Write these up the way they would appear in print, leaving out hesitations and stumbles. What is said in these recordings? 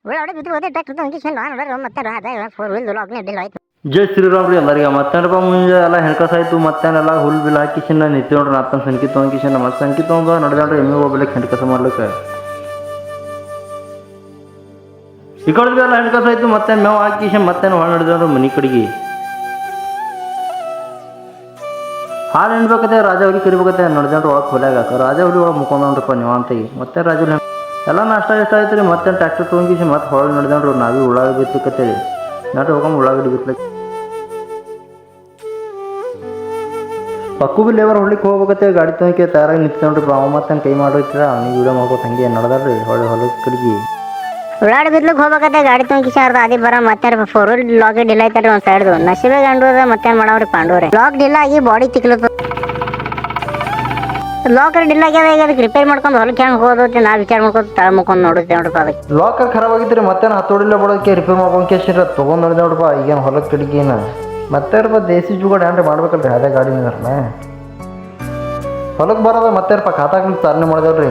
ಒಳ್ಳೆ ಬಿದ್ದು ಹೋದೆ ಟ್ಯಾಕ್ಟರ್ ತಂಗಿ ನೋಡ್ರಿ ಮತ್ತೆ ಅದೇ 4 ವೀಲ್ ಲಾಗ್ನೇ ಅಡ್ಡಿಲ್ಲ ಆಯ್ತು. ಜೈ ಶ್ರೀರಾಮ್ ರೀ ಎಲ್ಲರಿಗೆ ಮತ್ತೇನಪ್ಪ ಮುಂಜೆ ಎಲ್ಲ ಹೆಣ್ಕಸಾಯ್ತು ಮತ್ತೇನೆಲ್ಲ ಹುಲ್ ಬಿಲ್ ಹಾಕಿಸಿನ ನಿಂತು ನೋಡ್ರಿ ನಾತನ ಸಂಕಿ ತೊಗೊಂಡಿಸಿನ ಮತ್ತೆ ಸಂಕಿ ತೊಗೊಂಡು ನಡೆದಾಡ್ರಿ ಎಮ್ಮೆ ಹೋಗ್ಬೇಕು ಹೆಣ್ಕಸ ಮಾಡ್ಲಿಕ್ಕೆ ಈ ಕಡೆ ಎಲ್ಲ ಹೆಣ್ಕಸಾಯ್ತು ಮತ್ತೆ ಮೇವು ಹಾಕಿಸಿ ಮತ್ತೇನು ಹೊಳ ನಡೆದಾಡ್ರಿ ಮನೆ ಕಡೆಗೆ ಹಾಲು ಹೆಣ್ಬೇಕತ್ತೆ ರಾಜ ಹುಲಿ ಕರಿಬೇಕತ್ತೆ ನಡೆದಾಡ್ರಿ ಒಳಗೆ ಹೊಲ್ಯಾಗ ರಾಜ ಹುಲಿ ಒಳಗೆ ಮುಕೊಂಡ್ರಪ್ಪ ನೀವು ಅಂತೀವಿ ಮತ್ತೆ ರಾಜ ಹುಲಿ ಎಲ್ಲ ನಾಷ್ಟ ಇಷ್ಟ ಆಯ್ತು ರೀ ಮತ್ತೆ ಟ್ರ್ಯಾಕ್ಟರ್ ತೊಗೊಂಡಿಸಿ ಮತ್ತೆ ಹೊಳಗೆ ನಡೆದಾಡ್ರಿ ನಾವೇ ಉಳ್ಳಾಗಡ್ಡಿ ಬಿತ್ತಕತ್ತೇಳಿ ನಾಟು ಹೋಗಮ್ಮ ಉಳ್ಳಾಗಡ್ಡಿ ಬಿತ್ತಲಕ್ಕೆ ಪಕ್ಕು ಬಿ ಲೇಬರ್ ಹೊಡ್ಲಿಕ್ಕೆ ಹೋಗ್ಬೇಕತ್ತೆ ಗಾಡಿ ತೊಗೊಂಡ್ಕೆ ತಯಾರಾಗಿ ನಿಂತ್ಕೊಂಡ್ರಿ ಅವ ಮತ್ತೆ ಕೈ ಮಾಡೋಯ್ತಿರ ಅವ್ನಿಗೆ ವಿಡಿಯೋ ಮಾಡ್ಕೋತ ಹಂಗೆ ನಡೆದಾಡ್ರಿ ಹೊಲದ ಕಡೆಗೆ ಉಳ್ಳಾಡಿ ಬಿದ್ಲಿಕ್ಕೆ ಹೋಗ್ಬೇಕತ್ತೆ ಗಾಡಿ ತಂಗಿ ಶಾರ್ದ ಅದೇ ಬರ ಮತ್ತೆ 4 ವೀಲ್ ಲಾಗ್ ಡಿಲ್ ಆಯ್ತಾರ ಒಂದು ಸೈಡ್ದು ನಶಿಬೆ ಗಂಡು ಮತ್ತೇನು ಮಾಡವ್ರಿ ಪಾಂಡವ್ರೆ ಲಾಕ್ ಡಿಲ್ ಆಗಿ ಬಾಡಿ ತಿಕ್ಲತ್ತ ಲಾಕರ್ ಡಿಲ್ ಆಗ್ಯದ ಈಗ ಅದಕ್ಕೆ ರಿಪೇರ್ ಮಾಡ್ಕೊಂಡು ಹೊಲಕ್ಕೆ ಹೆಂಗೆ ಹೋದೋತಿ ನಾ ವಿಚಾರ ಮಾಡ್ಕೊಂಡು ತಳ ಮುಕ್ಕೊಂಡು ನೋಡುತ್ತೆ ನೋಡ್ರಪ್ಪ ಅದಕ್ಕೆ ಲಾಕರ್ ಖರಾಬ್ ಆಗಿದ್ರಿ ಮತ್ತೇನು ಹತ್ತೋಡಿಲ್ಲ ಬಿಡೋಕ್ಕೆ ರಿಪೇರ್ ಮಾಡ್ಕೊಂಡ್ಕೇಶ್ ತೊಗೊಂಡು ನೋಡಿ ನೋಡ್ರಪ್ಪ ಈಗೇನು ಹೊಲದ ಕಡೆಗೇನು ಮತ್ತೆ ದೇಸಿ ಜುಗಾಡಿ ಏನ್ರಿ ಮಾಡ್ಬೇಕಲ್ರಿ ಅದೇ ಗಾಡಿ ನಿಂದ್ರನ ಹೊಲಕ್ಕೆ ಬರೋದ ಮತ್ತೇನಪ್ಪ ಖಾತಾಕ್ಲಿಕ್ಕೆ ಚಾಲನೆ ಮಾಡಿದೇವ್ರಿ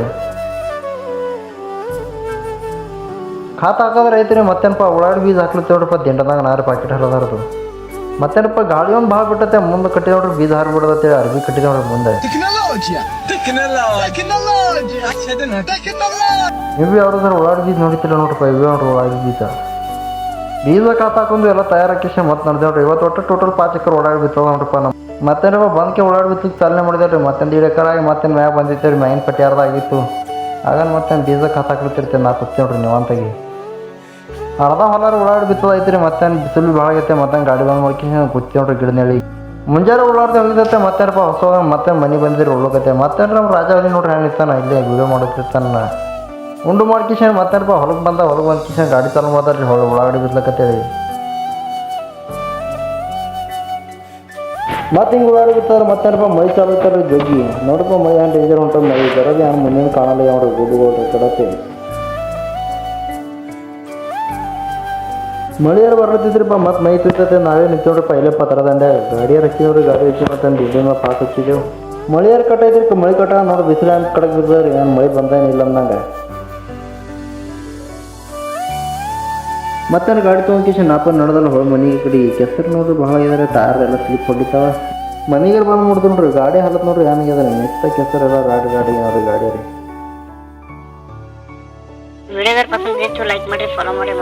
ಖಾತಾ ಹಾಕೋದ್ರೆ ಐತ್ರಿ ಮತ್ತೇನಪ್ಪ ಉಳ್ಳಾಡಿ ಬೀಜ ಹಾಕ್ಲಿಕ್ಕೆ ನೋಡ್ರಪ್ಪ ದಿಂಡದಾಗ ನಾರು ಪ್ಯಾಕೆಟ್ ಹರಿದಾರದು ಮತ್ತೇನಪ್ಪ ಗಾಳಿ ಒಂದು ಭಾಳ ಬಿಟ್ಟತೆ ಮುಂದೆ ಕಟ್ಟಿ ನೋಡ್ರಿ ಬೀಜ ಹಾರಿಬಿಡೋದತ್ತೆ ಅರ್ಬಿ ಕಟ್ಟಿ ನೋಡ್ರಿ ಮುಂದೆ ನೀವು ಯಾವ್ದಾದ್ರು ಉಳ್ಳಾಡಿ ಬೀಜ ನೋಡಿತಿಲ್ಲ ನೋಡ್ರಪ್ಪ ಇವೆ ನೋಡ್ರಿ ಉಳ್ಳಾಡಿ ಬೀಜ ಖಾತಾ ಹಾಕೊಂಡು ಎಲ್ಲ ತಯಾರಾಕಿಸಿ ಮತ್ತೆ ನಡೆದೇವ್ರಿ ಇವತ್ತು ಒಟ್ಟು ಟೋಟಲ್ 5 ಎಕರೆ ಓಡಾಡಿ ಬಿತ್ತದ ನೋಡ್ರಪ್ಪ ನಮ್ಮ ಮತ್ತೇನಪ್ಪ ಬಂದ್ಕೆ ಓಡಾಡಿ ಬಿತ್ತಕ್ಕೆ ಚಾಲನೆ ಮಾಡಿದೇವ್ರಿ ಮತ್ತೊಂದು 2 ಎಕರೆ ಆಗಿ ಮತ್ತೇನು ಮ್ಯಾಗ ಬಂದಿತ್ತೇವ್ರಿ ಮ್ಯಾಗಿನ ಪಟ್ಟಿ ಆಗಿತ್ತು ಆಗ ಮತ್ತೇನು ಬೀಜ ಖಾತಾ ಹಾಕ್ಲಿತ್ತಿರ್ತೇವೆ ನಾ ಕೂತಿ ನೋಡ್ರಿ ನೀವು ಅಂತಾಗಿ ಅರ್ಧ ಹೊಲಾರ ಓಡಾಡಿ ಬಿತ್ತದ ಐತ್ರಿ ಮತ್ತೇನು ಬಿಸಿಲು ಭಾಳ ಆಗೈತೆ ಮತ್ತೇನು ಗಾಡಿ ಬಂದು ಮಾಡ್ಕಿ ಕೂತಿ ನೋಡ್ರಿ ಗಿಡನೇಳಿ ಮುಂಜಾನೆ ಉಳ್ಳಾಡ್ದೆ ಹೋಗಿದತ್ತೆ ಮತ್ತೇನಪ್ಪ ಹೊಸ ಮತ್ತೆ ಮನೆ ಬಂದಿರಿ ಉಳ್ಳೋಕತ್ತೆ ಮತ್ತೇನು ನಮ್ಮ ರಾಜ ಅಲ್ಲಿ ನೋಡ್ರಿ ಹೆಂಗೆ ನಿಂತಾನ ಇಲ್ಲೇ ವಿಡಿಯೋ ಮಾಡೋತಿರ್ತಾನ ಉಂಡು ಮಾಡ್ಕಿಶನ್ ಮತ್ತೇನಪ್ಪ ಹೊಲಕ್ಕೆ ಬಂದು ಕಿಶನ್ ಗಾಡಿ ಚಾಲು ಮಾಡ್ತಾರ್ರಿ ಉಳ್ಳಾಗಡ್ಡಿ ಬಿತ್ಲಕತ್ತೇಳಿ ಮತ್ತೆ ಹಿಂಗೆ ಉಳ್ಳಾಡಿ ಬಿತ್ತಾರೆ ಮತ್ತೇನಪ್ಪ ಮೈ ಚಾಲು ಇರ್ತಾರೆ ಜಗ್ಗಿ ನೋಡಪ್ಪ ಮೈ ಏನು ಡೇಂಜರ್ ಹೊಂಟ ಮೈ ಬರೋದು ಏನು ಮುಂದಿನ ಕಾಣಲ್ಲ ಯಾವ್ರಿ ಗುಡ್ಡುಗಳು ಕಡತೆ ಮಳೆಯಾರು ಬರ್ಲತ್ತಿದ್ರಿಪ್ಪ ಮತ್ತೆ ಮೈ ತುತ್ತತೆ ನಾವೇ ನಿಂತೋಡ್ರಪ್ಪ ಇಲ್ಲಪ್ಪ ತರದಂಡೆ ಗಾಡಿಯಾರು ಹಚ್ಚಿದವ್ರಿ ಗಾಡಿ ಹಚ್ಚಿ ಮತ್ತೆ ಡಿಸೈನ್ ಪಾಸ್ ಹಚ್ಚಿದೆವು ಮಳೆಯಾರು ಕಟ್ಟೈತ್ರಿ ಮಳೆ ಕಟ್ಟ ನೋಡಿ ಬಿಸಿಲು ಅಂತ ಕಡಕ್ಕೆ ಬಿದ್ದವ್ರಿ ಏನು ಮಳೆ ಬಂದೇನಿಲ್ಲ ಅಂದಂಗೆ ಮತ್ತೆ ಗಾಡಿ ತೊಗೊಂಡ್ಕಿಶನ್ ನಾಪ ನಡೆದಲ್ಲ ಹೊಳ ಮನೆಗೆ ಕಡೆ ಕೆಸರು ನೋಡ್ರಿ ಭಾಳ ಇದಾರೆ ಟೈರ್ ಎಲ್ಲ ಸ್ಲಿಪ್ ಹೊಡಿತಾವ ಮನೆಗೆ ಬಂದು ನೋಡಿದ್ರು ನೋಡ್ರಿ ಗಾಡಿ ಹಾಲತ್ ನೋಡ್ರಿ ಏನಾಗ್ಯದ ಮೆತ್ತ ಕೆಸರೆಲ್ಲ ಗಾಡಿ ನೋಡ್ರಿ ಗಾಡಿ ರೀ ವಿಡಿಯೋದ ಪಸಂದ್ ಲೈಕ್ ಮಾಡಿ ಫಾಲೋ ಮಾಡಿ